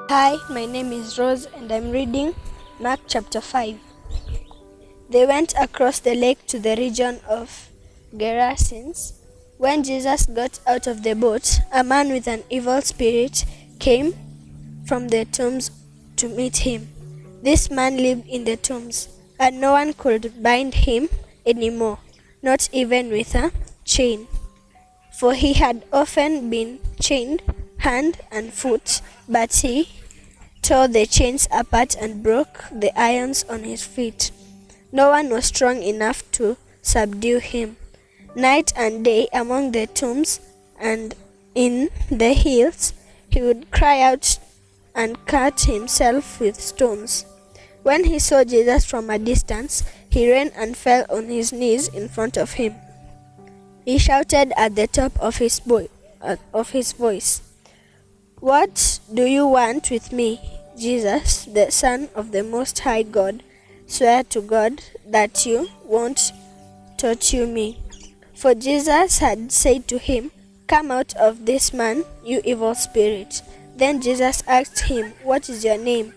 Hi, my name is Rose and I'm reading Mark chapter 5. They went across the lake to the region of Gerasenes. When Jesus got out of the boat, a man with an evil spirit came from the tombs to meet him. This man lived in the tombs, and no one could bind him anymore, not even with a chain. For he had often been chained hand and foot, but he tore the chains apart and broke the irons on his feet. No one was strong enough to subdue him. Night and day among the tombs and in the hills, he would cry out and cut himself with stones. When he saw Jesus from a distance, he ran and fell on his knees in front of him. He shouted at the top of his voice, "What do you want with me, Jesus, the Son of the Most High God? Swear to God that you won't torture me." For Jesus had said to him, "Come out of this man, you evil spirit." Then Jesus asked him, "What is your name?"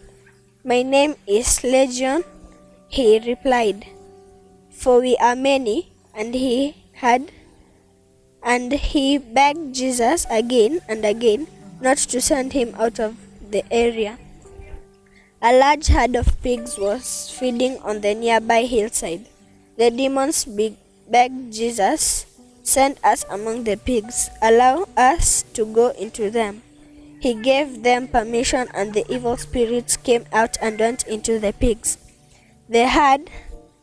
"My name is Legion," he replied, "for we are many." And he begged Jesus again and again not to send him out of the area. A large herd of pigs was feeding on the nearby hillside. The demons begged Jesus, "Send us among the pigs. Allow us to go into them." He gave them permission, and the evil spirits came out and went into the pigs. The herd,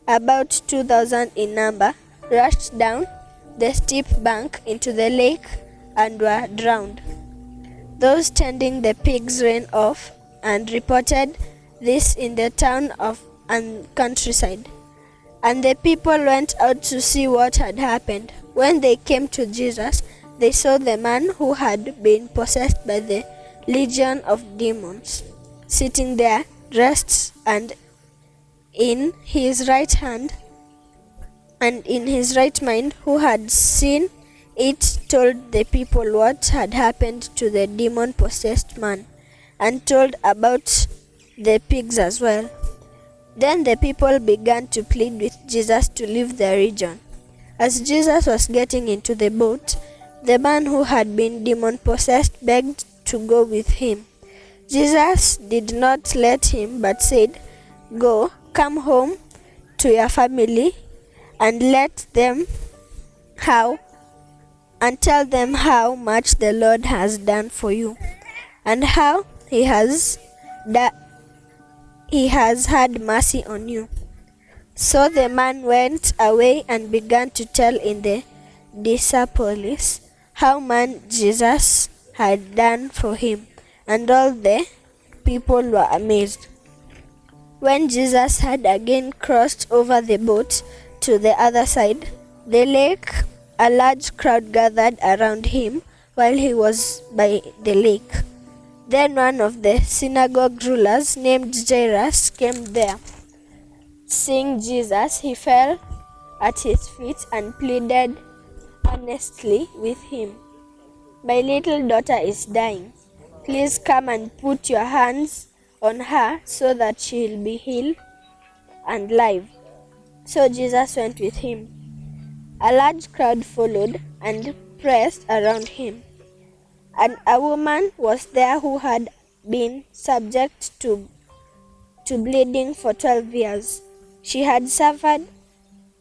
about 2,000 in number, rushed down the steep bank into the lake and were drowned. Those tending the pigs ran off and reported this in the town and countryside. And the people went out to see what had happened. When they came to Jesus, they saw the man who had been possessed by the legion of demons, sitting there, dressed, and in his right hand and in his right mind, who had seen it, told the people what had happened to the demon-possessed man, and told about the pigs as well. Then the people began to plead with Jesus to leave the region. As Jesus was getting into the boat, the man who had been demon-possessed begged to go with him. Jesus did not let him, but said, "Go, come home to your family and tell them how much the Lord has done for you, and how he has had mercy on you." So the man went away and began to tell in the Decapolis how much Jesus had done for him, and all the people were amazed. When Jesus had again crossed over the boat to the other side, the lake, a large crowd gathered around him while he was by the lake. Then one of the synagogue rulers named Jairus came there. Seeing Jesus, he fell at his feet and pleaded earnestly with him, "My little daughter is dying. Please come and put your hands on her so that she will be healed and live." So Jesus went with him. A large crowd followed and pressed around him. And a woman was there who had been subject to bleeding for 12 years. She had suffered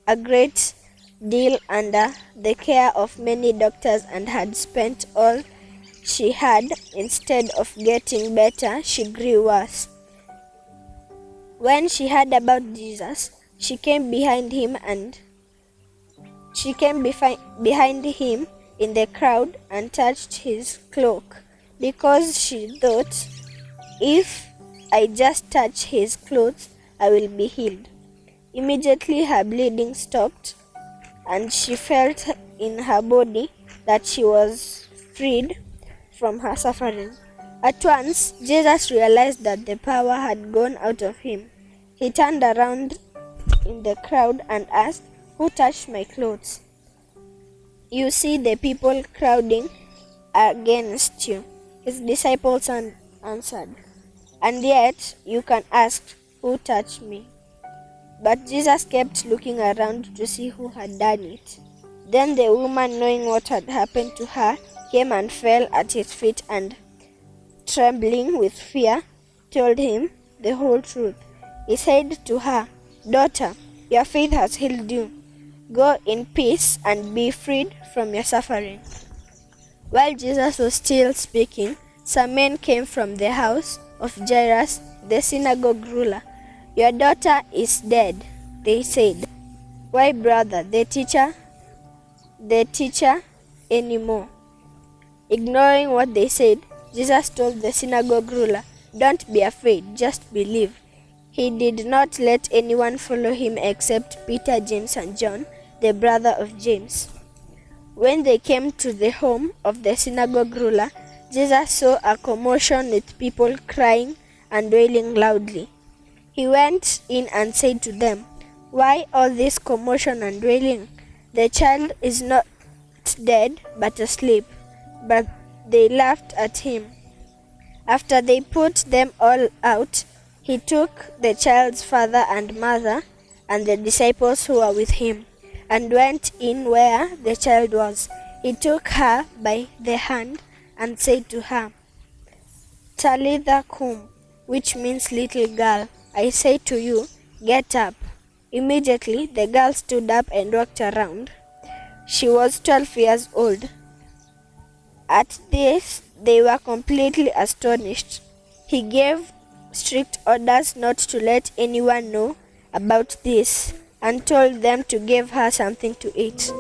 a great deal under the care of many doctors and had spent all she had. Instead of getting better, she grew worse. When she heard about Jesus, she came behind him in the crowd and touched his cloak, because she thought, "If I just touch his clothes, I will be healed." Immediately her bleeding stopped, and she felt in her body that she was freed from her suffering. At once, Jesus realized that the power had gone out of him. He turned around in the crowd and asked, "Who touched my clothes?" "You see the people crowding against you," his disciples answered. and yet you can ask, who touched me? But Jesus kept looking around to see who had done it. Then the woman, knowing what had happened to her, came and fell at his feet and, trembling with fear, told him the whole truth. He said to her, "Daughter, your faith has healed you. Go in peace and be freed from your suffering." While Jesus was still speaking, some men came from the house of Jairus, the synagogue ruler. "Your daughter is dead," they said. "Why bother the teacher anymore?" Ignoring what they said, Jesus told the synagogue ruler, "Don't be afraid, just believe." He did not let anyone follow him except Peter, James, and John, the brother of James. When they came to the home of the synagogue ruler, Jesus saw a commotion with people crying and wailing loudly. He went in and said to them, "Why all this commotion and wailing? The child is not dead, but asleep." But they laughed at him. After they put them all out, he took the child's father and mother and the disciples who were with him, and went in where the child was. He took her by the hand and said to her, "Talitha cum," which means, "Little girl, I say to you, get up." Immediately the girl stood up and walked around. She was 12 years old. At this, they were completely astonished. He gave strict orders not to let anyone know about this, and told them to give her something to eat.